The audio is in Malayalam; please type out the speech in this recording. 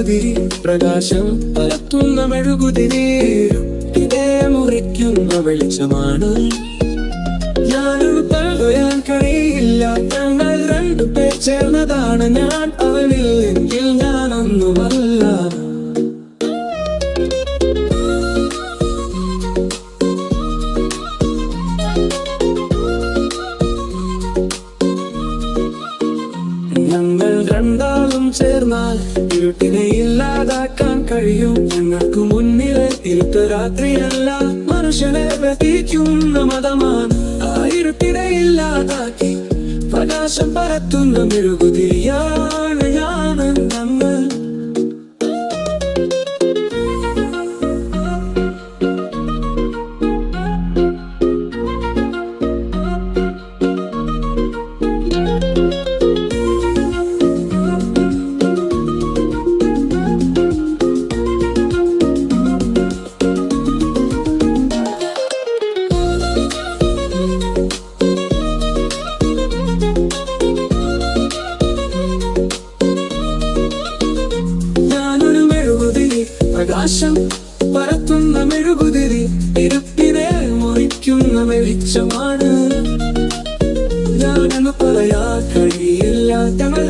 മെഴുകുതിരി പ്രകാശം പരത്തുന്ന മെഴുകുതിരി ഇതേ മുറിക്കുന്ന വെളിച്ചമാണ് ഞാനൊരു പറയാൻ കഴിയില്ല ഞങ്ങൾ രണ്ടുപേർ ചേർന്നതാണ് ഞാൻ അവനിൽ എങ്കിൽ ഞാനൊന്നുമല്ല ഞങ്ങൾ രണ്ടാളും ചേർന്നാൽ ഇരുട്ടിനെ ഇല്ലാതാക്കാൻ കഴിയും ഞങ്ങൾക്ക് മുന്നിലെ ഇരുട്ട് രാത്രിയല്ല മനുഷ്യനെ വ്യതിക്കുന്ന മതമാണ് ആ ഇരുട്ടിനെ ഇല്ലാതാക്കി പ്രകാശം പരത്തുന്ന മെഴുകുതിരിയാണ് ഞങ്ങൾ പ്രകാശം പരത്തുന്ന മെഴുകുതിരി ഇരുട്ടിനെ മുറിക്കുന്ന വെളിച്ചമാണ് ഞാനെന്ന് പറയാൻ കഴിയില്ല ഞങ്ങൾ